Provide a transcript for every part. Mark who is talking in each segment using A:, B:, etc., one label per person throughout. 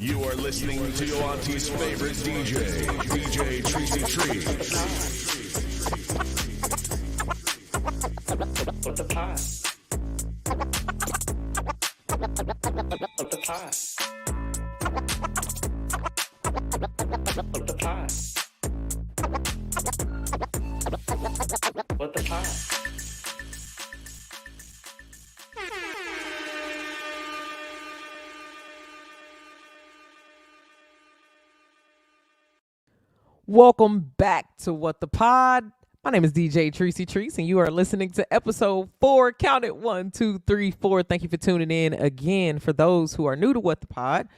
A: You are listening to your auntie's favorite DJ, DJ Tricey Trice.
B: What the pod? What the pod? What the pod? What the pod?
C: Welcome back to What the Pod. My name is DJ Tricey Trice, and you are listening to episode 4. Count it 1, 2, 3, 4. Thank you for tuning in again. For those who are new to What the Pod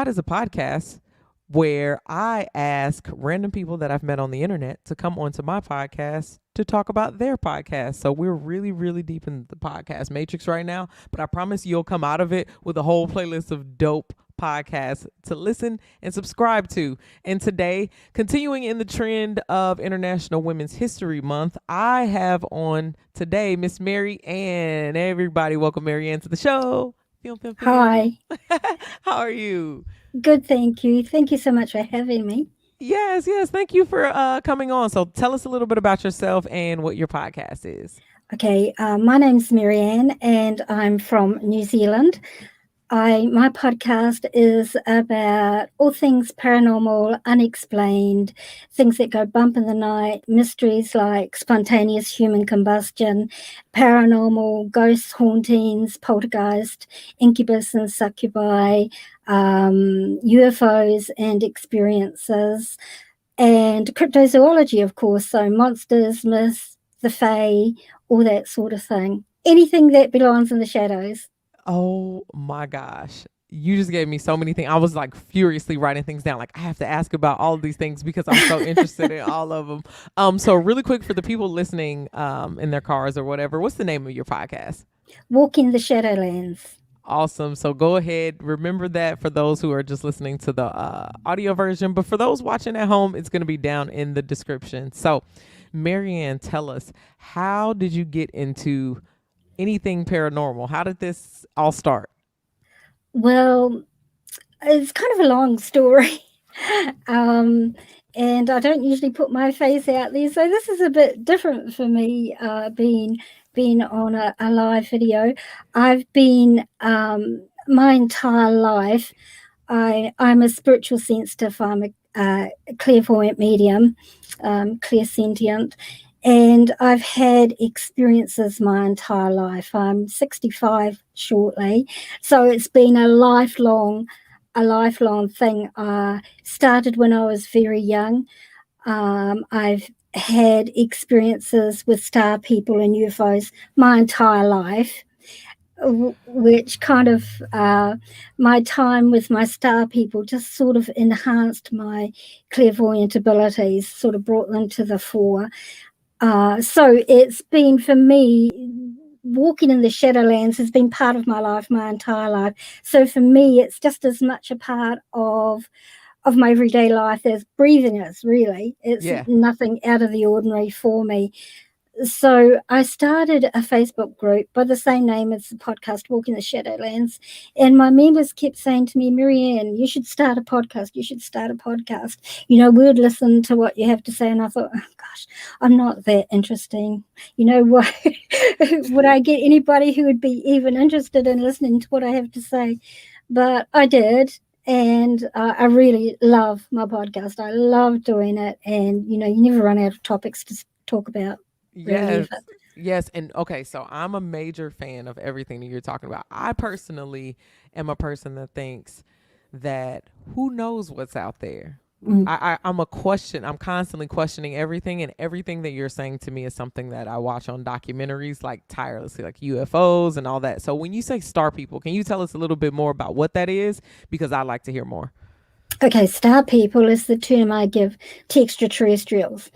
C: is a podcast where I ask random people that I've met on the internet to come onto my podcast to talk about their podcast. So we're really deep in the podcast matrix right now, but I promise you'll come out of it with a whole playlist of dope podcasts to listen and subscribe to. And today, continuing in the trend of International Women's History Month, I have on today Miss Marianne. Everybody, welcome Marianne to the show.
D: Hi.
C: How are you?
D: Good, thank you. Thank you so much for having me.
C: Yes. Thank you for coming on. So tell us a little bit about yourself and what your podcast is.
D: Okay, my name's Marianne and I'm from New Zealand. My podcast is about all things paranormal, unexplained, things that go bump in the night, mysteries like spontaneous human combustion, paranormal, ghosts, hauntings, poltergeist, incubus and succubi, UFOs and experiences, and cryptozoology, of course, so monsters, myths, the fae, all that sort of thing. Anything that belongs in the shadows.
C: Oh my gosh. You just gave me so many things. I was like furiously writing things down. Like I have to ask about all of these things because I'm so interested in all of them. So really quick for the people listening in their cars or whatever, what's the name of your podcast?
D: Walking the Shadowlands.
C: Awesome. So go ahead. Remember that for those who are just listening to the audio version. But for those watching at home, it's going to be down in the description. So Marianne, tell us, how did you get into anything paranormal? How did this all start?
D: Well, it's kind of a long story. And I don't usually put my face out there. So this is a bit different for me, being on a live video. I've been my entire life, I'm a spiritual sensitive, I'm a clairvoyant medium, clairsentient. And I've had experiences my entire life. I'm 65 shortly. So it's been a lifelong thing. Started when I was very young. I've had experiences with star people and UFOs my entire life, which kind of my time with my star people just sort of enhanced my clairvoyant abilities, sort of brought them to the fore. So it's been, for me, walking in the Shadowlands has been part of my life, my entire life. So for me, it's just as much a part of my everyday life as breathing is, really. It's nothing out of the ordinary for me. So I started a Facebook group by the same name as the podcast, Walking the Shadowlands. And my members kept saying to me, Marianne, you should start a podcast. You should start a podcast. You know, we would listen to what you have to say. And I thought, oh, gosh, I'm not that interesting. You know, what would I get anybody who would be even interested in listening to what I have to say? But I did. And I really love my podcast. I love doing it. And, you know, you never run out of topics to talk about.
C: Yes. And okay, so I'm a major fan of everything that you're talking about. I personally am a person that thinks that who knows what's out there. I'm constantly questioning everything, and everything that you're saying to me is something that I watch on documentaries like tirelessly, like UFOs and all that. So when you say star people, can you tell us a little bit more about what that is? Because I'd like to hear more.
D: Okay, star people is the term I give to extraterrestrials.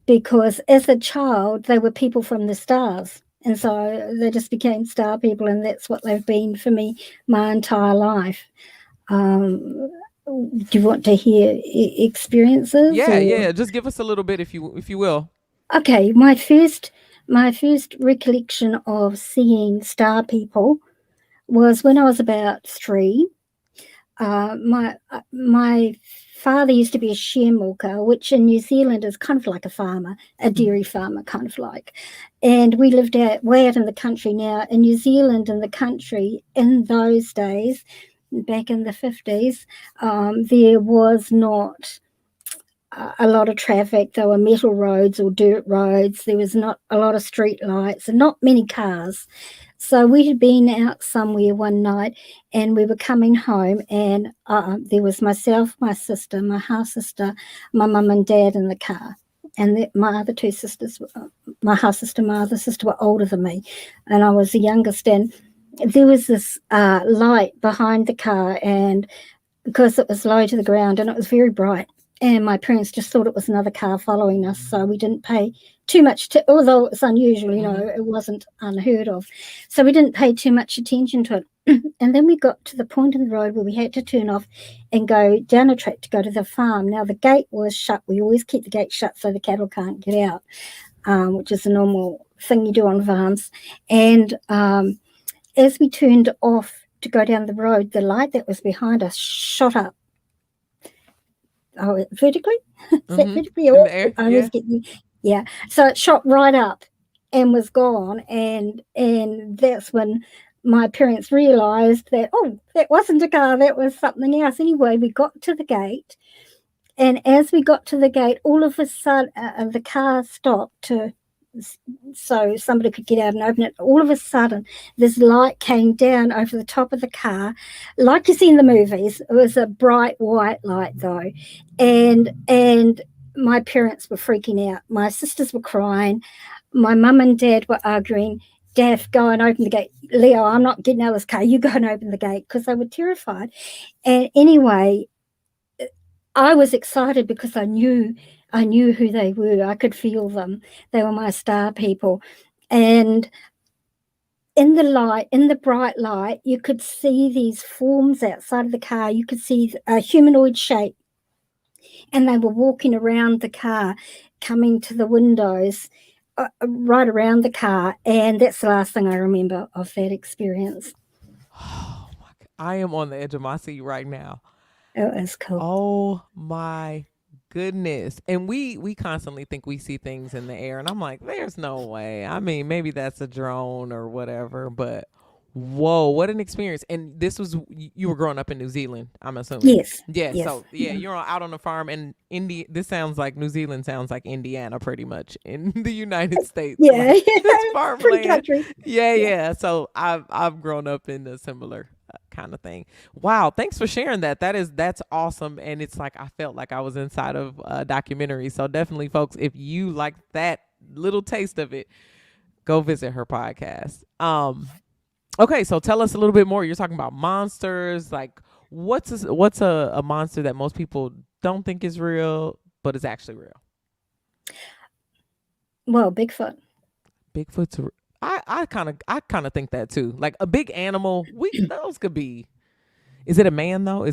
D: Because as a child, they were people from the stars. And so they just became star people, and that's what they've been for me my entire life. Do you want to hear experiences?
C: Yeah. Just give us a little bit if you will.
D: Okay, my first recollection of seeing star people was when I was about 3. My father used to be a sharemilker, which in New Zealand is kind of like a farmer, a dairy farmer, kind of like. And we lived way out in the country. Now, in New Zealand, in the country, in those days, back in the 50s, there was not a lot of traffic. There were metal roads or dirt roads. There was not a lot of street lights and not many cars. So we had been out somewhere one night and we were coming home, and there was myself, my sister, my half sister, my mum and dad in the car. And my other two sisters, my half sister, my other sister, were older than me, and I was the youngest. And there was this light behind the car, and because it was low to the ground and it was very bright, and my parents just thought it was another car following us, so we didn't pay too much although it's unusual, it wasn't unheard of, so we didn't pay too much attention to it. And then we got to the point in the road where we had to turn off and go down a track to go to the farm. Now the gate was shut. We always keep the gate shut so the cattle can't get out, which is a normal thing you do on farms. And as we turned off to go down the road, the light that was behind us shot up. Oh, vertically? Is that vertically?
C: In the air?
D: I was getting, yeah. So it shot right up and was gone. And that's when my parents realised that, that wasn't a car, that was something else. Anyway, we got to the gate. And as we got to the gate, all of a sudden, the car stopped so somebody could get out and open it. All of a sudden, this light came down over the top of the car, like you see in the movies. It was a bright white light, though, and my parents were freaking out. My sisters were crying. My mum and dad were arguing. Dad, go and open the gate. Leo, I'm not getting out of this car. You go and open the gate, because they were terrified. And anyway, I was excited because I knew who they were. I could feel them. They were my star people. And in the bright light, you could see these forms outside of the car. You could see a humanoid shape. And they were walking around the car, coming to the windows, right around the car. And that's the last thing I remember of that experience.
C: Oh my God. I am on the edge of my seat right now.
D: It was cool.
C: Oh my goodness. And we constantly think we see things in the air, and I'm like, there's no way. I mean, maybe that's a drone or whatever, but whoa, what an experience. And this was, you were growing up in New Zealand, I'm assuming.
D: Yes.
C: Yeah. So you're out on a farm in India. This sounds like New Zealand sounds like Indiana pretty much in the United States.
D: Yeah.
C: Like, this farmland.
D: Country.
C: Yeah. So I've grown up in a similar kind of thing. Wow, thanks for sharing that. That's awesome. And it's like I felt like I was inside of a documentary. So definitely, folks, if you like that little taste of it, go visit her podcast. Okay, so tell us a little bit more. You're talking about monsters. Like, what's a monster that most people don't think is real, but is actually real?
D: Well, Bigfoot.
C: Bigfoot's I kind of think that too. Like a big animal, those could be. Is it a man though?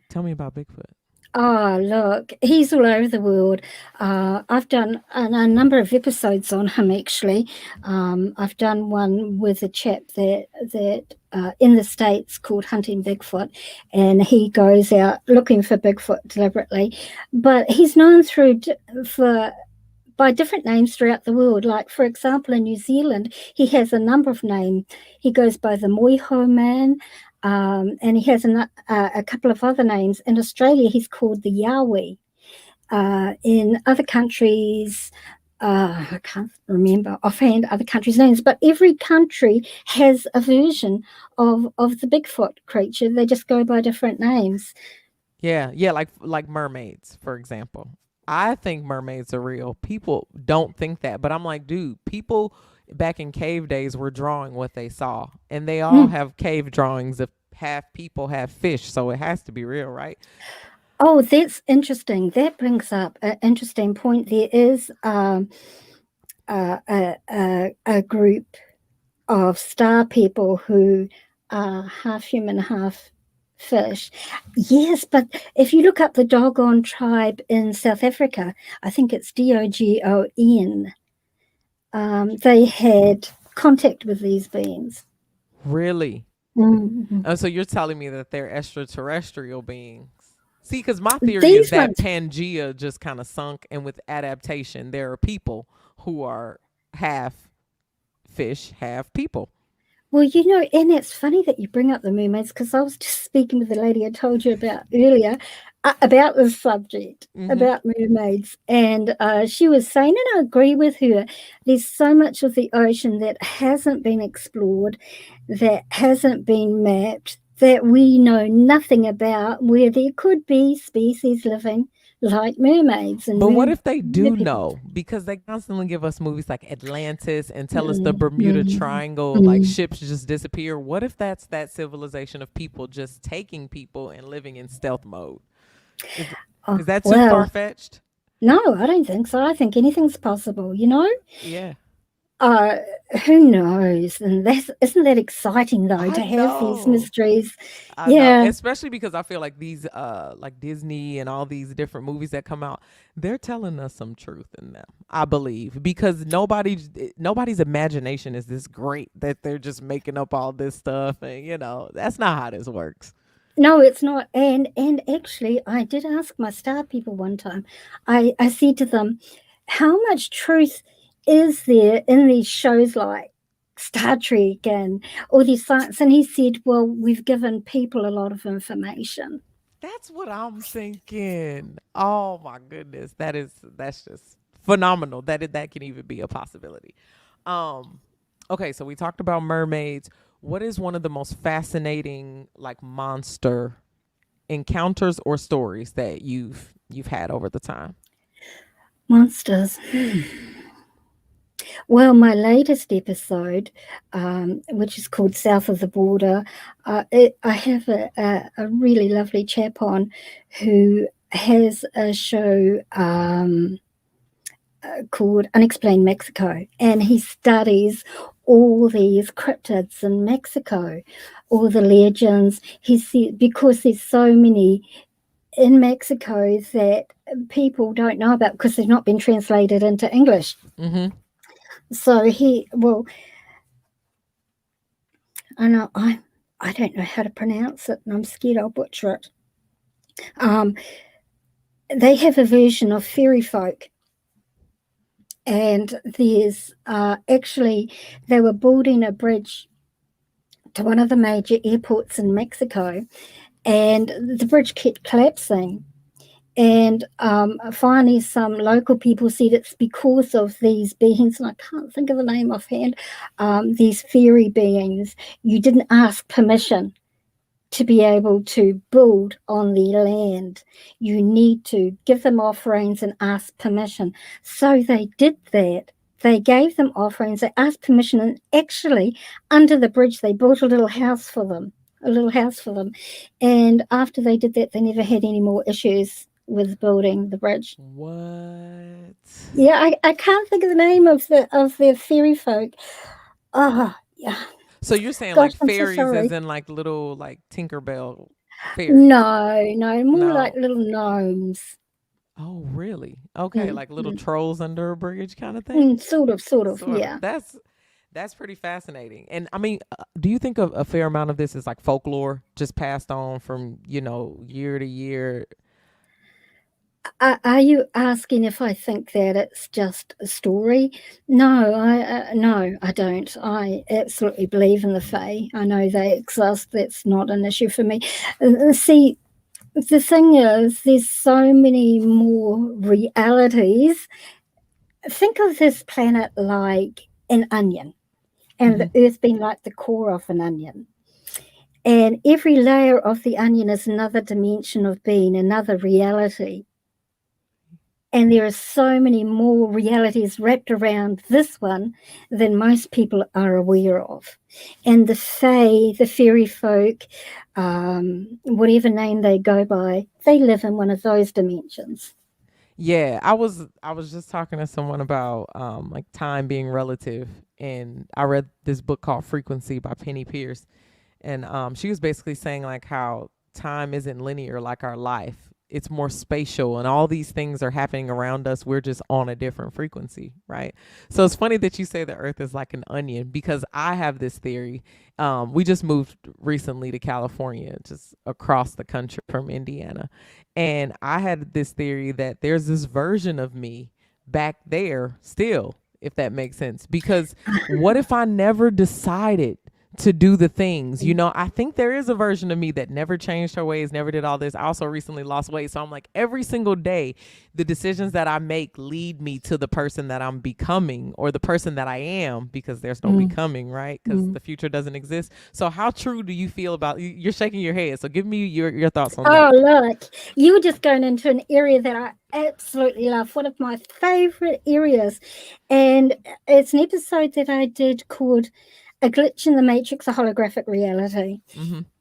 C: Tell me about Bigfoot.
D: Oh, look, he's all over the world. I've done a number of episodes on him, actually. I've done one with a chap that in the States called Hunting Bigfoot, and he goes out looking for Bigfoot deliberately. But he's known by different names throughout the world. Like, for example, in New Zealand, he has a number of names. He goes by the Moiho Man, and he has a couple of other names. In Australia, he's called the Yowie. In other countries, I can't remember offhand other countries' names, but every country has a version of the Bigfoot creature. They just go by different names.
C: Yeah, like mermaids, for example. I think mermaids are real. People don't think that, but I'm like, dude, people back in cave days were drawing what they saw, and they all have cave drawings of half people, half fish, so it has to be real, right?
D: Oh, that's interesting. That brings up an interesting point. There is a group of star people who are half human, half fish. Yes, but if you look up the Dogon tribe in South Africa, I think it's Dogon, they had contact with these beings.
C: Really?
D: Mhm.
C: So you're telling me that they're extraterrestrial beings. See, because my theory is
D: These
C: that
D: ones,
C: Pangea just kind of sunk, and with adaptation, there are people who are half fish, half people.
D: well, and it's funny that you bring up the mermaids because I was just speaking with the lady I told you about earlier about this subject,
C: Mm-hmm.
D: about mermaids. And she was saying, and I agree with her, there's so much of the ocean that hasn't been explored, that hasn't been mapped, that we know nothing about, where there could be species living like mermaids and
C: But what if they
D: mer
C: do
D: people.
C: know? Because they constantly give us movies like Atlantis and tell us the
D: Mm,
C: Bermuda
D: mm,
C: Triangle, like
D: mm.
C: ships just disappear. What if that's that civilization of people just taking people and living in stealth mode? Is
D: Oh,
C: is that too far
D: well,
C: fetched?
D: no, I don't think so. I think anything's possible.
C: Yeah.
D: Uh, who knows? And that's isn't that exciting though
C: I
D: to have these
C: know.
D: mysteries?
C: I know,
D: Yeah.
C: especially because I feel like these like Disney and all these different movies that come out, they're telling us some truth in them. I believe because nobody's imagination is this great that they're just making up all this stuff, and that's not how this works.
D: No, it's not. And actually, I did ask my star people one time. I said to them, how much truth is there in these shows like Star Trek and all these science? And he said, well, we've given people a lot of information.
C: That's what I'm thinking. Oh my goodness, that's just phenomenal. That can even be a possibility. Um, okay, so we talked about mermaids. What is one of the most fascinating like monster encounters or stories that you've had over the time?
D: Monsters. Well, my latest episode, which is called South of the Border, I have a really lovely chap on who has a show called Unexplained Mexico, and he studies all these cryptids in Mexico, all the legends. He said because there's so many in Mexico that people don't know about because they've not been translated into English.
C: Mm-hmm.
D: So I know I don't know how to pronounce it, and I'm scared I'll butcher it. Um, they have a version of fairy folk, and there's actually they were building a bridge to one of the major airports in Mexico, and the bridge kept collapsing. And finally, some local people said it's because of these beings, and I can't think of the name offhand, these fairy beings. You didn't ask permission to be able to build on the land. You need to give them offerings and ask permission. So they did that. They gave them offerings, they asked permission, and actually, under the bridge, they built a little house for them. A little house for them. And after they did that, they never had any more issues with building the bridge.
C: What?
D: Yeah, I can't think of the name of the fairy folk. Oh, yeah.
C: So you're saying
D: Gosh,
C: like
D: I'm so
C: fairies as
D: sorry.
C: in like little like Tinkerbell fairies?
D: No, more like
C: No.
D: little gnomes.
C: Oh, really? Okay,
D: Mm,
C: like little
D: mm.
C: trolls under a bridge kind of thing?
D: Sort of,
C: Sort of.
D: yeah.
C: That's pretty fascinating. And I mean, do you think a fair amount of this is like folklore just passed on from, year to year?
D: Are you asking if I think that it's just a story? No, I don't. I absolutely believe in the Fae. I know they exist. That's not an issue for me. See, the thing is, there's so many more realities. Think of this planet like an onion, and
C: Hmm.
D: the Earth being like the core of an onion. And every layer of the onion is another dimension of being, another reality. And there are so many more realities wrapped around this one than most people are aware of. And the Fae, the fairy folk, whatever name they go by, they live in one of those dimensions.
C: Yeah, I was just talking to someone about like time being relative, and I read this book called Frequency by Penny Pierce, and she was basically saying like how time isn't linear like our life. it's more spatial, and all these things are happening around us. We're just on a different frequency, right? So it's funny that you say the earth is like an onion, because I have this theory. We just moved recently to California, just across the country from Indiana. And I had this theory that there's this version of me back there still, if that makes sense. Because what if I never decided to do the things? I think there is a version of me that never changed her ways, never did all this. I also recently lost weight. So I'm like, every single day, the decisions that I make lead me to the person that I'm becoming, or the person that I am, because there's no becoming, right? Because the future doesn't exist. So how true do you feel about, you're shaking your head. So give me your thoughts on that.
D: Oh, look, you were just going into an area that I absolutely love. One of my favorite areas. And it's an episode that I did called A Glitch in the Matrix, a Holographic Reality.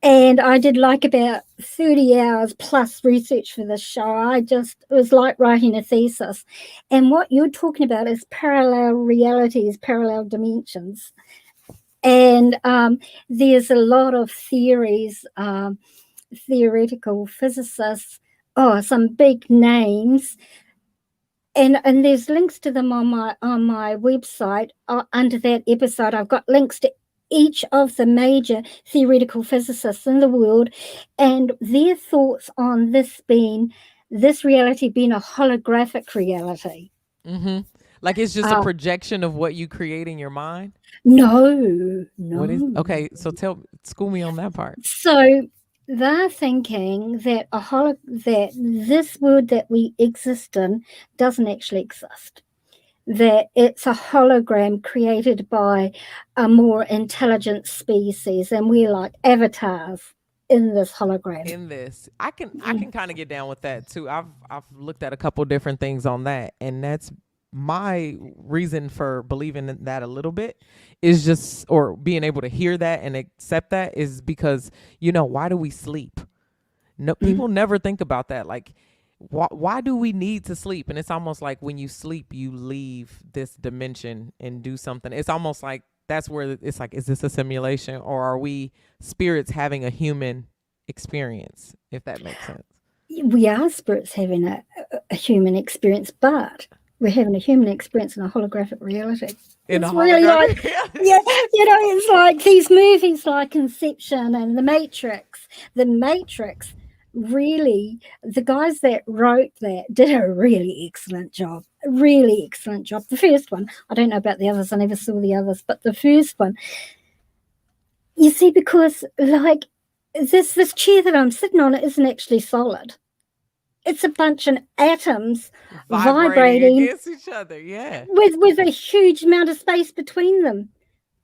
D: And I did like about 30 hours plus research for this show. It was like writing a thesis. And what you're talking about is parallel realities, parallel dimensions. And there's a lot of theories, theoretical physicists, some big names. And there's links to them on my website. Under that episode, I've got links to each of the major theoretical physicists in the world, and their thoughts on this reality being a holographic reality.
C: Like it's just a projection of what you create in your mind?
D: No.
C: What is? Okay, so school me on that part.
D: So they're thinking that that this world that we exist in doesn't actually exist. That it's a hologram created by a more intelligent species, and we're like avatars in this hologram.
C: I can kind of get down with that too. I've looked at a couple different things on that, and that's my reason for believing in that a little bit, is just, or being able to hear that and accept that, is because, why do we sleep? No, people never think about that. Like, why do we need to sleep? And it's almost like when you sleep, you leave this dimension and do something. It's almost like that's where it's like, is this a simulation, or are we spirits having a human experience, if that makes sense?
D: We are spirits having a human experience, but we're having a human experience in a holographic reality. It's really like, it's like these movies like Inception and The Matrix. The Matrix, really, the guys that wrote that did a really excellent job. The first one, I don't know about the others, I never saw the others, but the first one, you see, because like this chair that I'm sitting on, it isn't actually solid. It's a bunch of atoms vibrating
C: against each other,
D: with a huge amount of space between them.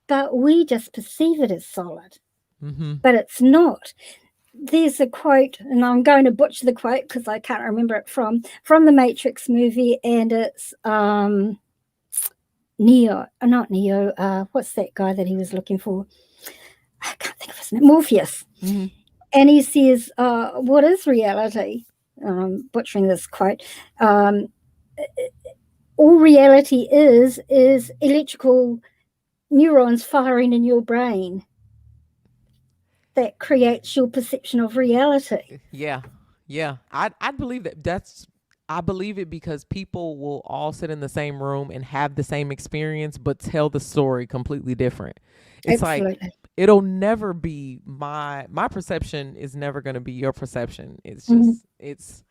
D: But we just perceive it as solid. But it's not. There's a quote, and I'm going to butcher the quote because I can't remember it from the Matrix movie, and it's not Neo. What's that guy that he was looking for? I can't think of his name. Morpheus. And he says, "What is reality?" Butchering this quote. All reality is electrical neurons firing in your brain that creates your perception of reality.
C: Yeah. I believe that. I believe it because people will all sit in the same room and have the same experience, but tell the story completely different. It's
D: Absolutely.
C: like, it'll never be my perception is never going to be your perception. It's just, it's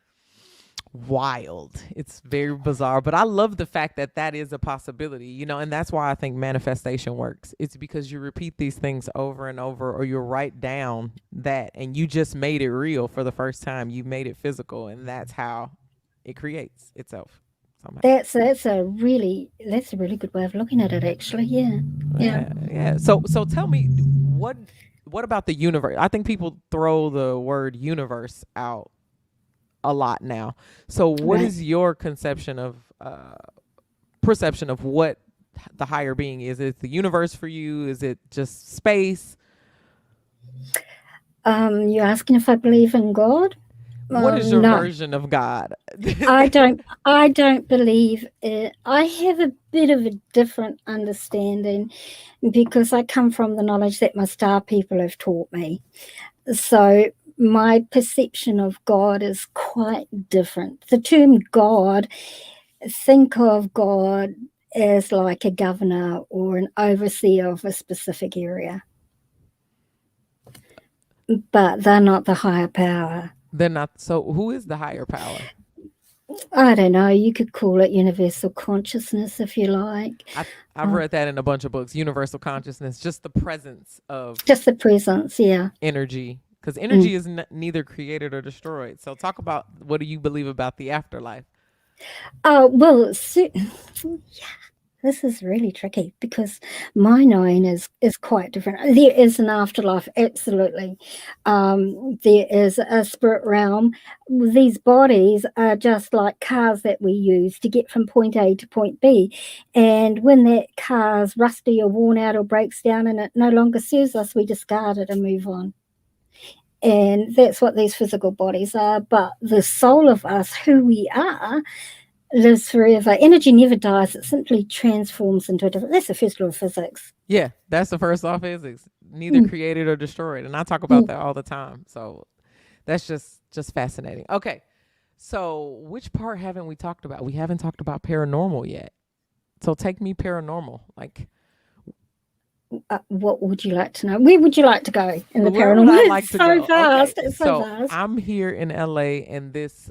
C: wild. It's very bizarre, but I love the fact that is a possibility, and that's why I think manifestation works. It's because you repeat these things over and over, or you write down that, and you just made it real for the first time. You made it physical, and that's how it creates itself.
D: That's a really good way of looking at it, actually. Yeah.
C: So tell me, what about the universe? I think people throw the word universe out a lot now. So what is your perception of what the higher being is? Is it the universe for you? Is it just space?
D: You're asking if I believe in God?
C: What is your version of God?
D: I don't believe it. I have a bit of a different understanding because I come from the knowledge that my star people have taught me. So my perception of God is quite different. The term God, think of God as like a governor or an overseer of a specific area. But they're not the higher power.
C: They're not. So who is the higher power?
D: I don't know. You could call it universal consciousness if you like.
C: I've read that in a bunch of books. Universal consciousness, just the presence of
D: Just the presence, yeah.
C: energy, because energy is neither created or destroyed. So talk about, what do you believe about the afterlife?
D: Well, yeah, this is really tricky because my knowing is quite different. There is an afterlife, absolutely. There is a spirit realm. These bodies are just like cars that we use to get from point A to point B. And when that car's rusty or worn out or breaks down and it no longer serves us, we discard it and move on. And that's what these physical bodies are. But the soul of us, who we are, lives forever. Energy never dies. It simply transforms into a different. That's the first law of physics.
C: Yeah, that's the first law of physics. Neither created or destroyed. And I talk about that all the time. So that's just fascinating. Okay. So which part haven't we talked about? We haven't talked about paranormal yet. So take me paranormal. Like,
D: what would you like to know? Where would you like to go in the
C: where
D: paranormal?
C: would I like to
D: so
C: go?
D: fast.
C: Okay,
D: It's so fast.
C: I'm here in LA, and this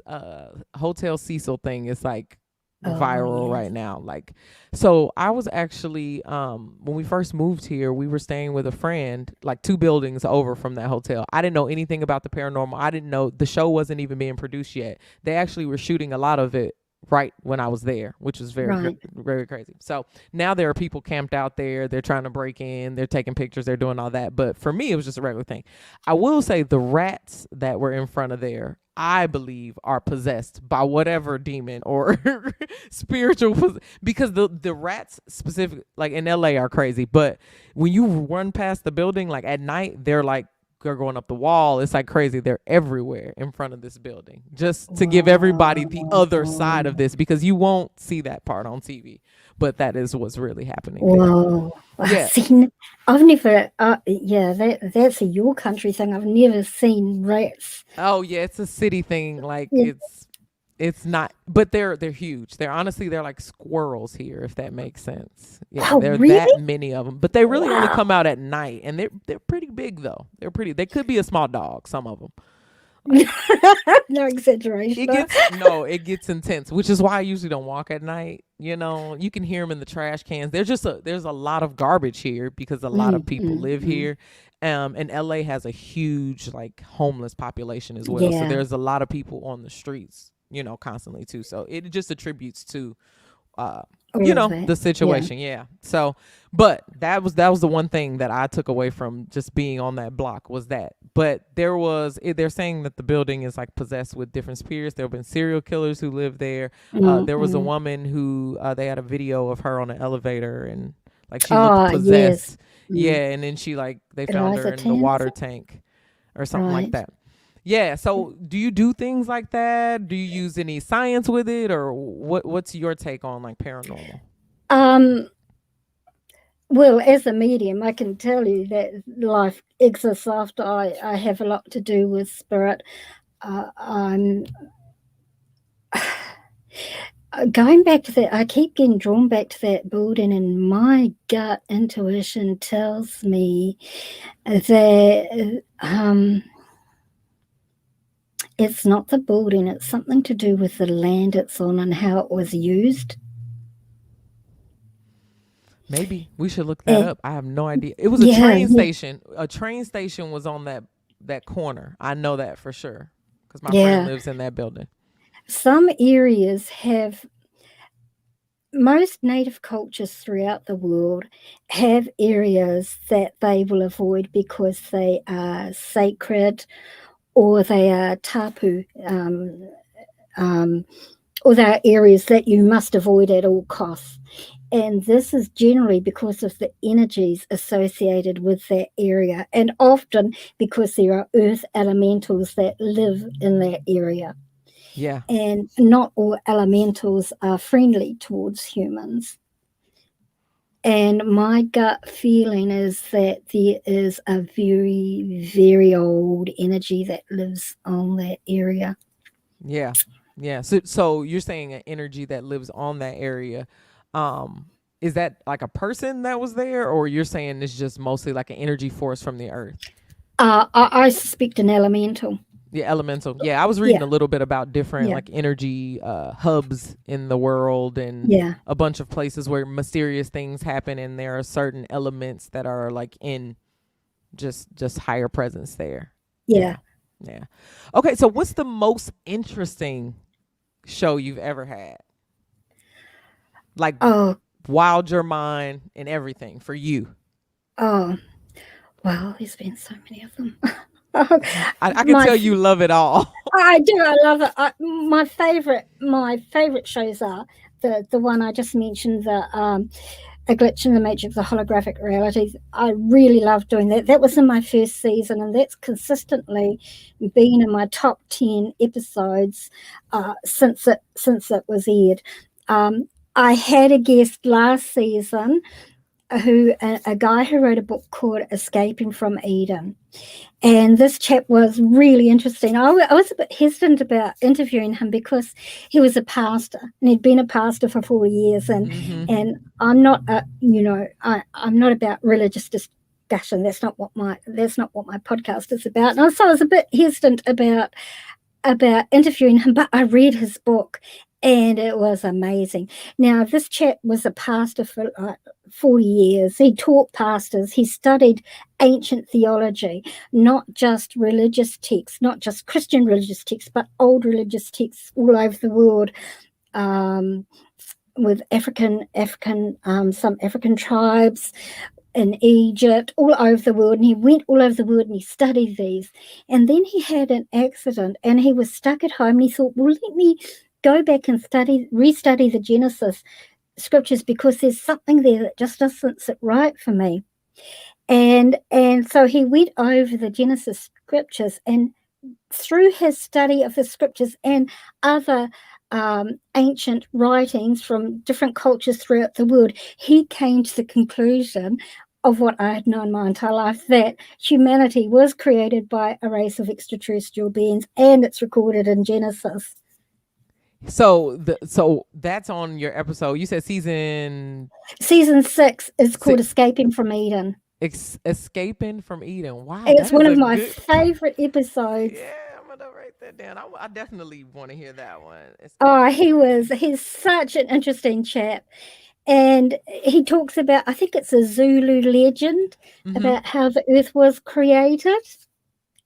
C: Hotel Cecil thing is like
D: Oh,
C: viral
D: yes.
C: right now. Like, so I was actually when we first moved here, we were staying with a friend like 2 buildings over from that hotel. I didn't know anything about the paranormal. I didn't know the show wasn't even being produced yet. They actually were shooting a lot of it right when I was there, which was very,
D: Right.
C: very crazy. So now there are people camped out there. They're trying to break in. They're taking pictures. They're doing all that. But for me, it was just a regular thing. I will say the rats that were in front of there, I believe, are possessed by whatever demon or spiritual, because the rats specific, like in LA, are crazy. But when you run past the building, like at night, they're going up the wall. It's like crazy. They're everywhere in front of this building, just to give everybody the other side of this, because you won't see that part on TV, but that is what's really happening there.
D: Whoa.
C: Yeah.
D: I've never, that's a your country thing. I've never seen rats.
C: Oh yeah, it's a city thing. Like
D: Yeah.
C: it's not, but they're huge. They're like squirrels here, if that makes sense. Yeah,
D: Oh,
C: there are
D: really?
C: that many of them, but they really only
D: Wow.
C: come out at night, and they're pretty big though. They could be a small dog, some of them.
D: No exaggeration.
C: It gets intense, which is why I usually don't walk at night. You know, you can hear them in the trash cans. There's a lot of garbage here because a lot of people live here. And LA has a huge like homeless population as well. So
D: Yeah.
C: there's a lot of people on the streets, constantly too. So it just attributes to
D: All of that.
C: the situation. Yeah. So, but that was the one thing that I took away from just being on that block, was that. But they're saying that the building is like possessed with different spirits. There have been serial killers who live there. There was a woman who they had a video of her on an elevator, and like she looked possessed.
D: Yes.
C: Yeah, and then they found her
D: Eliza
C: in the water
D: Tanner?
C: tank or something like
D: Right.
C: that. Yeah. So do you do things like that? Do you use any science with it, or what's your take on like paranormal?
D: Well, as a medium, I can tell you that life exists after I have a lot to do with spirit. I'm going back to that. I keep getting drawn back to that building, and my gut intuition tells me that it's not the building. It's something to do with the land it's on and how it was used.
C: Maybe we should look that up. I have no idea. It was a train station. A train station was on that corner. I know that for sure because my friend lives in that building.
D: Some areas have, most native cultures throughout the world have areas that they will avoid because they are sacred, or they are tapu, or they are areas that you must avoid at all costs. And this is generally because of the energies associated with that area, and often because there are earth elementals that live in that area.
C: Yeah.
D: And not all elementals are friendly towards humans. And my gut feeling is that there is a very, very old energy that lives on that area.
C: Yeah. Yeah. So you're saying an energy that lives on that area. Is that like a person that was there, or you're saying it's just mostly like an energy force from the earth?
D: I suspect an elemental.
C: Yeah, elemental. Yeah, I was reading
D: Yeah,
C: a little bit about different
D: yeah,
C: like energy hubs in the world, and
D: yeah,
C: a bunch of places where mysterious things happen, and there are certain elements that are like in just higher presence there.
D: yeah.
C: Yeah. Yeah. Okay, so what's the most interesting show you've ever had? Like
D: Oh,
C: wild your mind and everything for you.
D: oh, wow, there's been so many of them. Oh,
C: I can
D: my,
C: tell you love it all.
D: I do, I love it. My favorite shows are the one I just mentioned, the A Glitch in the Matrix, the holographic realities. I really love doing that. That was in my first season, and that's consistently been in my top 10 episodes since it was aired. I had a guest last season a guy who wrote a book called Escaping from Eden. And this chap was really interesting. I was a bit hesitant about interviewing him because he was a pastor and he'd been a pastor for 4 years. And I'm not, I'm not about religious discussion. That's not what my podcast is about. And so I was a bit hesitant about interviewing him, but I read his book and it was amazing. Now, this chap was a pastor for 40 years. He taught pastors. He studied ancient theology, not just religious texts, not just Christian religious texts, but old religious texts all over the world, with some African tribes in Egypt, all over the world. And he went all over the world and he studied these. And then he had an accident and he was stuck at home. And he thought, well, let me go back and restudy the Genesis scriptures, because there's something there that just doesn't sit right for me. And so he went over the Genesis scriptures, and through his study of the scriptures and other ancient writings from different cultures throughout the world, he came to the conclusion of what I had known my entire life, that humanity was created by a race of extraterrestrial beings, and it's recorded in Genesis.
C: So that's on your episode. You said season
D: 6 is called Escaping from Eden.
C: Escaping from Eden. Wow,
D: it's one of my favorite episodes.
C: Yeah, I'm gonna write that down. I definitely want to hear that
D: Oh,
C: one.
D: he's such an interesting chap. And he talks about, I think it's a Zulu legend, about how the earth was created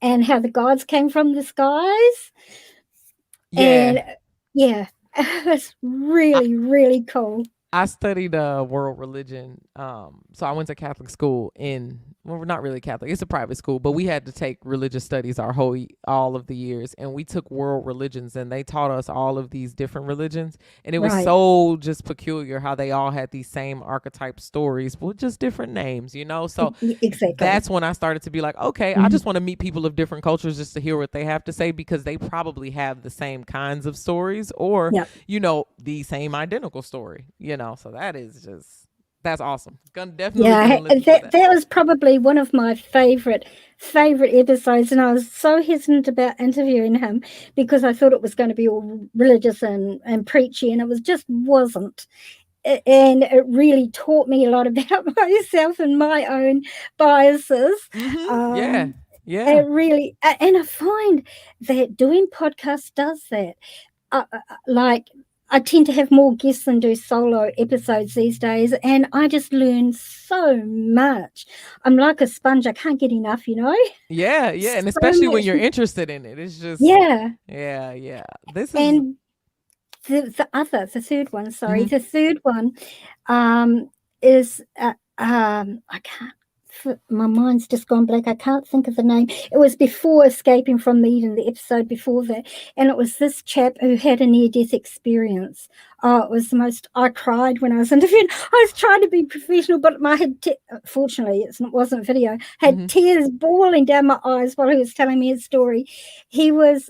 D: and how the gods came from the skies.
C: Yeah.
D: And yeah, it's really, really cool.
C: I studied world religion. So I went to Catholic school well, we're not really Catholic. It's a private school, but we had to take religious studies all of the years, and we took world religions, and they taught us all of these different religions, and it was so just peculiar how they all had these same archetype stories, but just different names, So
D: exactly.
C: That's when I started to be like, okay, I just want to meet people of different cultures just to hear what they have to say, because they probably have the same kinds of stories, or the same identical story, So that's awesome.
D: That was probably one of my favorite episodes, and I was so hesitant about interviewing him because I thought it was going to be all religious and preachy, and it just wasn't. And it really taught me a lot about myself and my own biases.
C: Yeah.
D: It really, and I find that doing podcasts does that. I tend to have more guests than do solo episodes these days, and I just learn so much. I'm like a sponge. I can't get enough,
C: Yeah, and especially when you're interested in it. It's just
D: yeah.
C: This is
D: and the third one. Sorry, the third one is I can't. My mind's just gone blank. I can't think of the name. It was before Escaping from Eden, the episode before that, and it was this chap who had a near-death experience. Oh, it was the most. I cried when I was interviewed. I was trying to be professional, but my head. Fortunately, it wasn't video. Had tears bawling down my eyes while he was telling me his story. He was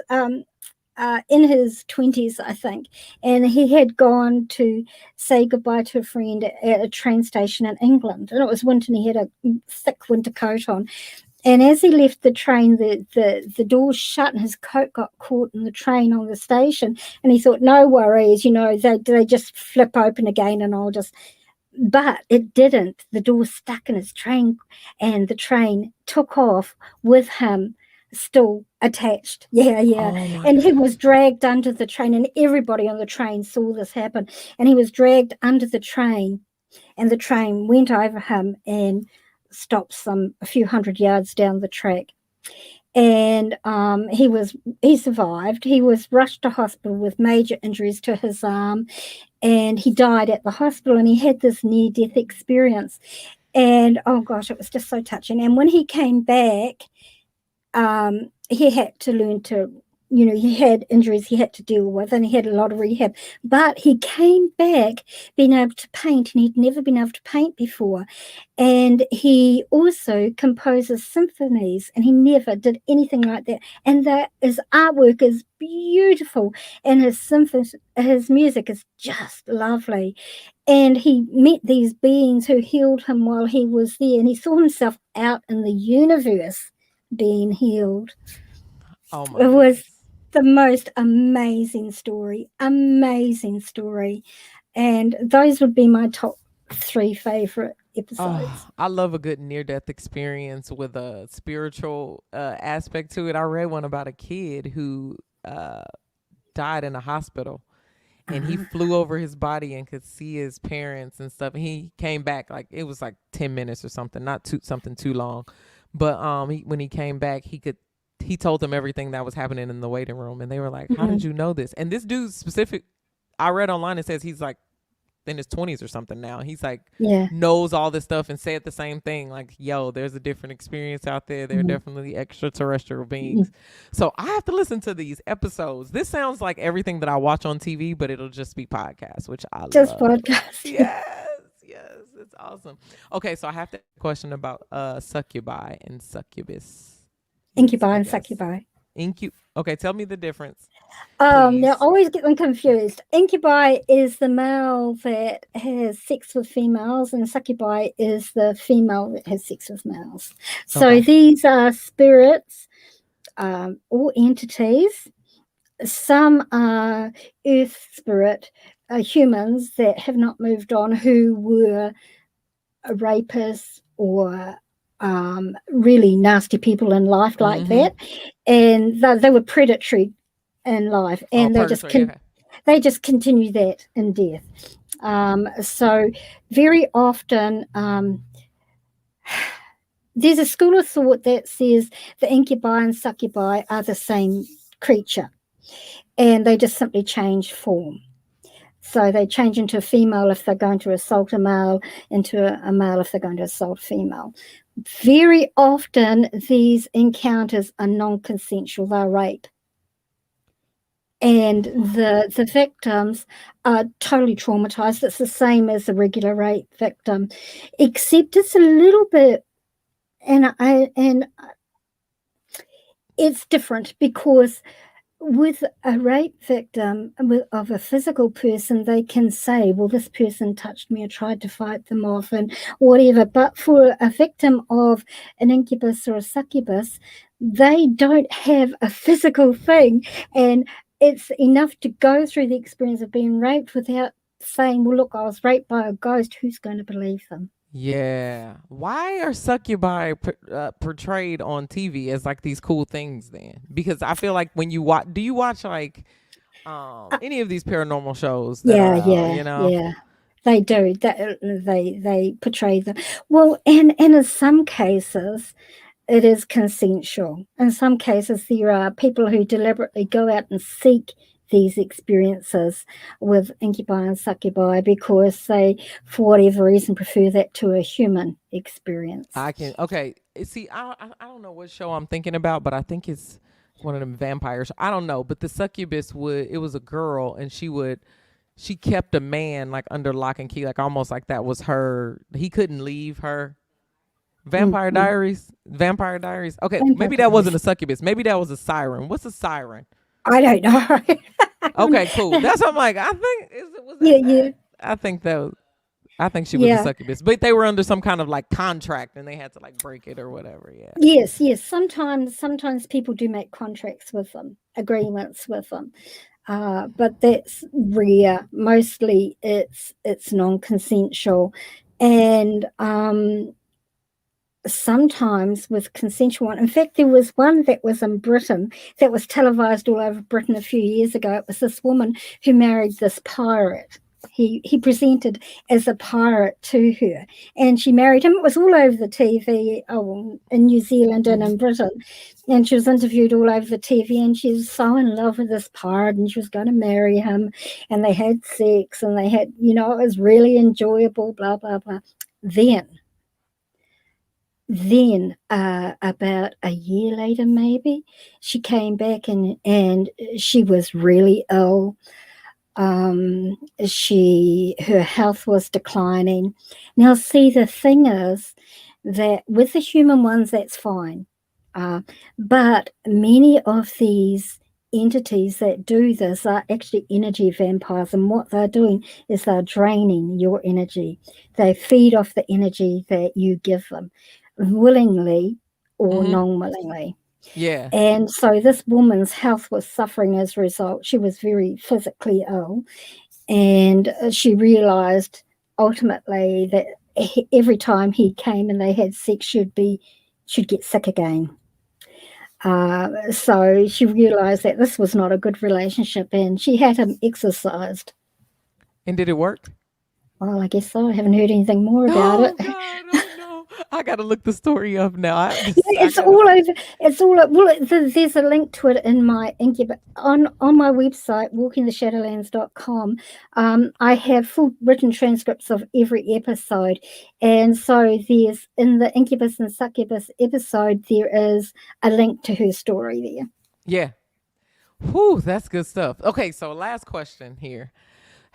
D: in his 20s, I think, and he had gone to say goodbye to a friend at a train station in England, and it was winter, and he had a thick winter coat on. And as he left the train, the doors shut and his coat got caught in the train on the station. And he thought, no worries, they just flip open again and I'll just... But it didn't. The door stuck in his train and the train took off with him still attached. Yeah. And he was dragged under the train, and everybody on the train saw this happen. And he was dragged under the train, and the train went over him and stopped a few hundred yards down the track. And he survived. He was rushed to hospital with major injuries to his arm, and he died at the hospital, and he had this near-death experience. And oh gosh, it was just so touching. And when he came back, he had to learn to, he had injuries he had to deal with, and he had a lot of rehab. But he came back being able to paint, and he'd never been able to paint before. And he also composes symphonies, and he never did anything like that. And his artwork is beautiful, and his music is just lovely. And he met these beings who healed him while he was there, and he saw himself out in the universe being healed.
C: Oh my!
D: It was the most amazing story, and those would be my top 3 favorite episodes.
C: I love a good near-death experience with a spiritual aspect to it. I read one about a kid who died in a hospital, and he flew over his body and could see his parents and stuff. And he came back, like it was like 10 minutes or something, not something too long. But when he came back, he told them everything that was happening in the waiting room, and they were like, "How did you know this?" And this dude I read online, it says he's like in his 20s or something now. He's like, knows all this stuff and said the same thing. Like, yo, there's a different experience out there. There are definitely extraterrestrial beings. So I have to listen to these episodes. This sounds like everything that I watch on TV, but it'll just be podcasts, which I
D: just
C: love.
D: Podcasts.
C: Yes, it's awesome. Okay, so I have to ask a question about succubi and succubus.
D: Incubi and succubi.
C: Okay, tell me the difference.
D: Now, I always get them confused. Incubi is the male that has sex with females, and succubi is the female that has sex with males. So these are spirits or entities. Some are earth spirit, humans that have not moved on, who were rapists or really nasty people in life like that, and they were predatory in life, and they just continue that in death. So very often there's a school of thought that says the incubi and succubi are the same creature, and they just simply change form. So they change into a female if they're going to assault a male, into a male if they're going to assault a female. Very often these encounters are non-consensual, they're rape. And the victims are totally traumatized. It's the same as a regular rape victim, except it's a little bit, and it's different, because with a rape victim of a physical person, they can say, well, this person touched me or tried to fight them off and whatever. But for a victim of an incubus or a succubus, they don't have a physical thing, and it's enough to go through the experience of being raped without saying, well, look, I was raped by a ghost. Who's going to believe them?
C: Yeah. Why are succubi portrayed on TV as like these cool things then? Because I feel like when you watch, do you watch like any of these paranormal shows?
D: Yeah. They do. They portray them. Well, and in some cases, it is consensual. In some cases, there are people who deliberately go out and seek these experiences with incubi and succubi because they, for whatever reason, prefer that to a human experience.
C: See, I don't know what show I'm thinking about, but I think it's one of them vampires. I don't know, but the succubus it was a girl, and she kept a man like under lock and key, like almost like that was her. He couldn't leave her. Vampire Diaries. Okay, maybe that wasn't a succubus. Maybe that was a siren. What's a siren?
D: I don't know.
C: Okay, cool. That's what I'm like. I think was that
D: Yeah,
C: bad?
D: yeah,
C: I think she was a
D: yeah.
C: succubus, but they were under some kind of like contract and they had to like break it or whatever. Yeah.
D: Yes, yes. Sometimes people do make contracts with them, agreements with them, but that's rare. Mostly, it's non-consensual, and sometimes with consensual one. In fact, there was one that was in Britain that was televised all over Britain a few years ago. It was this woman who married this pirate. He presented as a pirate to her, and she married him. It was all over the TV, in New Zealand and in Britain, and she was interviewed all over the TV, and she was so in love with this pirate, and she was going to marry him, and they had sex, and they had, it was really enjoyable, blah blah blah. Then about a year later, maybe, she came back and she was really ill. Her health was declining. Now, see, the thing is that with the human ones, that's fine. But many of these entities that do this are actually energy vampires, and what they're doing is they're draining your energy. They feed off the energy that you give them, willingly or non-willingly.
C: Yeah.
D: And so this woman's health was suffering as a result. She was very physically ill, and she realized ultimately that every time he came and they had sex, she'd get sick again. So she realized that this was not a good relationship, and she had him exorcised.
C: And did it work?
D: Well, I guess so. I haven't heard anything more about it.
C: God, oh no! I gotta look the story up now.
D: It's all over. It's all. Well, there's a link to it in my incubator on my website, walkingtheshadowlands.com. I have full written transcripts of every episode, and so there's in the incubus and succubus episode there is a link to her story there.
C: Yeah. Whew, that's good stuff. Okay, so last question here.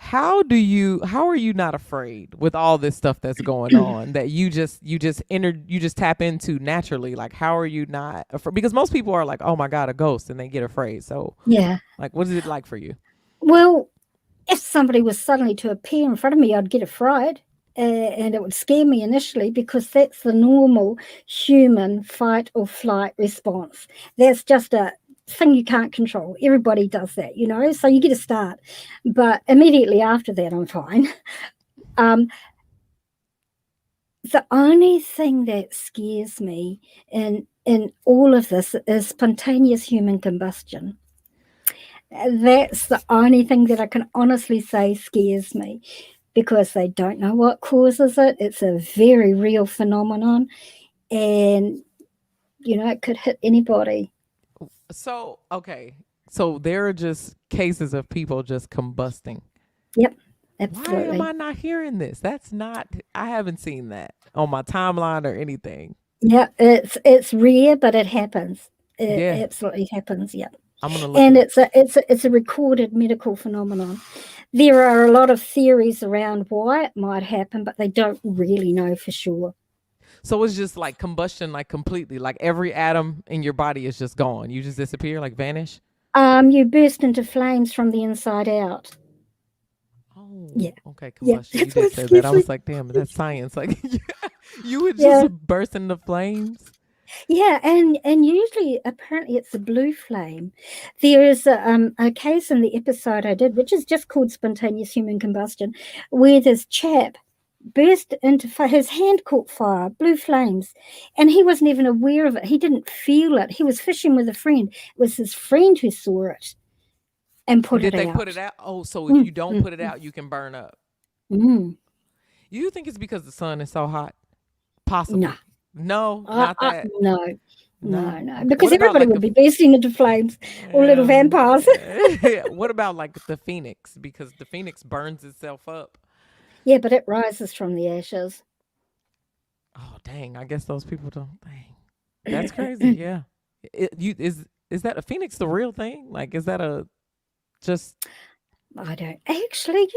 C: How are you not afraid with all this stuff that's going on that you just tap into naturally? Like, how are you not afraid? Because most people are like, oh my God, a ghost, and they get afraid. So
D: yeah,
C: like, what is it like for you?
D: Well, if somebody was suddenly to appear in front of me, I'd get afraid. And it would scare me initially because that's the normal human fight or flight response. That's just a thing you can't control. Everybody does that, so you get a start. But immediately after that, I'm fine. The only thing that scares me in all of this is spontaneous human combustion. That's the only thing that I can honestly say scares me, because they don't know what causes it. It's a very real phenomenon, and it could hit anybody.
C: So, okay. So there are just cases of people just combusting.
D: Yep, absolutely.
C: Why am I not hearing this? I haven't seen that on my timeline or anything.
D: Yeah, it's rare, but it happens. It absolutely happens, yeah.
C: I'm gonna look
D: and it's a recorded medical phenomenon. There are a lot of theories around why it might happen, but they don't really know for sure.
C: So it's just like combustion, like completely, like every atom in your body is just gone. You just disappear, like vanish?
D: You burst into flames from the inside out.
C: Oh,
D: yeah.
C: Okay, combustion.
D: Yeah,
C: you did say that. I was like, damn, that's science. Like, you would just burst into flames.
D: Yeah, and usually, apparently, it's a blue flame. There is a case in the episode I did, which is just called Spontaneous Human Combustion, where this chap burst into fire. His hand caught fire, blue flames, and he wasn't even aware of it. He didn't feel it. He was fishing with a friend. It was his friend who saw it and put it out.
C: Did they put it out? Oh, so if you don't put it out, you can burn up. You think it's because the sun is so hot? Possibly. No, not that.
D: No. Because everybody would be bursting into flames, or little vampires.
C: What about like the phoenix? Because the phoenix burns itself up.
D: Yeah, but it rises from the ashes.
C: Oh, dang. I guess those people don't. Dang. That's crazy. Yeah. Is that a phoenix the real thing? Like, is that a just...
D: I don't actually,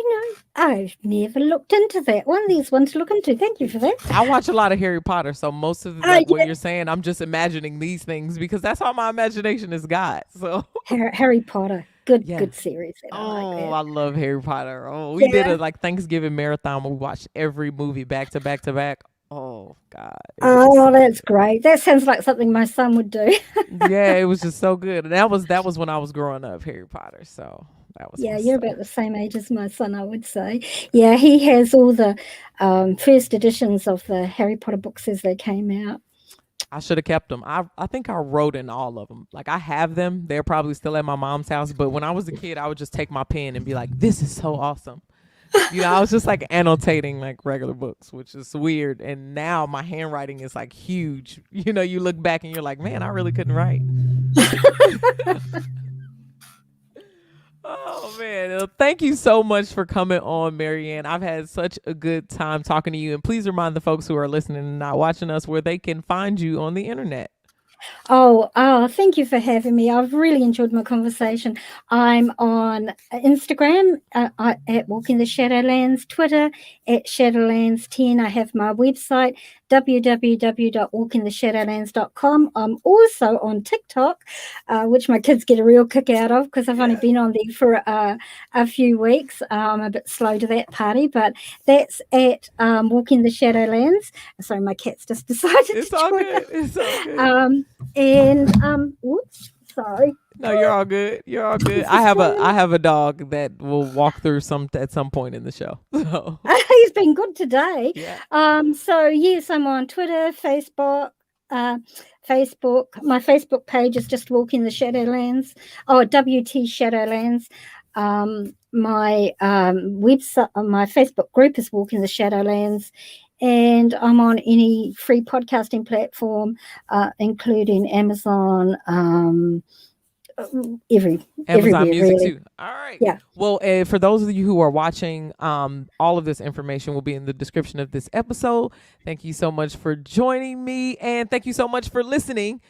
D: I've never looked into that one. There's one to look into. Thank you for that.
C: I watch a lot of Harry Potter, so most of
D: Oh,
C: what
D: yeah.
C: you're saying, I'm just imagining these things because that's all my imagination has got. So
D: Harry Potter. Good,
C: yeah.
D: good series. And I like
C: Oh,
D: that.
C: I love Harry Potter. Oh, we did
D: Yeah.
C: a Thanksgiving marathon where we watched every movie back to back to back. Oh God. It was
D: Oh,
C: just
D: that's great. That sounds like something my son would do.
C: yeah, it was just so good. And that was when I was growing up, Harry Potter. So that was
D: Yeah,
C: my
D: you're
C: stuff.
D: about the same age as my son, I would say. Yeah, he has all the first editions of the Harry Potter books as they came out.
C: I should have kept them. I think I wrote in all of them. Like I have them. They're probably still at my mom's house. But when I was a kid, I would just take my pen and be like, "This is so awesome." I was just like annotating like regular books, which is weird. And now my handwriting is like huge. You look back and you're like, man, I really couldn't write. Oh man. Well, thank you so much for coming on, Marianne. I've had such a good time talking to you. And please remind the folks who are listening and not watching us where they can find you on the internet.
D: Oh, thank you for having me. I've really enjoyed my conversation. I'm on Instagram at Walking the Shadowlands, Twitter at Shadowlands10. I have my website, www.walkingtheshadowlands.com. I'm also on TikTok, which my kids get a real kick out of because I've only been on there for a few weeks. I'm a bit slow to that party, but that's at Walking the Shadowlands. Sorry, my cat's just decided
C: It's
D: to
C: all
D: join
C: good.
D: us.
C: It's all good.
D: Whoops, sorry.
C: No, you're all good. You're all good. I have a dog that will walk through at some point in the show. So
D: He's been good today.
C: yeah.
D: So yes, I'm on Twitter, Facebook. My Facebook page is just Walking the Shadowlands. Oh, WT Shadowlands. My website, my Facebook group is Walking the Shadowlands, and I'm on any free podcasting platform, including Amazon,
C: Amazon
D: everywhere
C: Music
D: really.
C: too. All right.
D: Yeah.
C: Well, for those of you who are watching, all of this information will be in the description of this episode. Thank you so much for joining me, and thank you so much for listening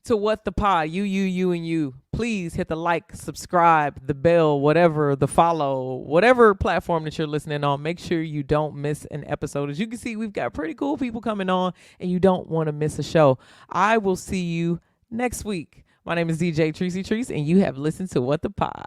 C: to What the Pod. You, and you. Please hit the like, subscribe, the bell, whatever, the follow, whatever platform that you're listening on. Make sure you don't miss an episode. As you can see, we've got pretty cool people coming on, and you don't want to miss a show. I will see you next week. My name is DJ Tricey Trice, and you have listened to What the Pod.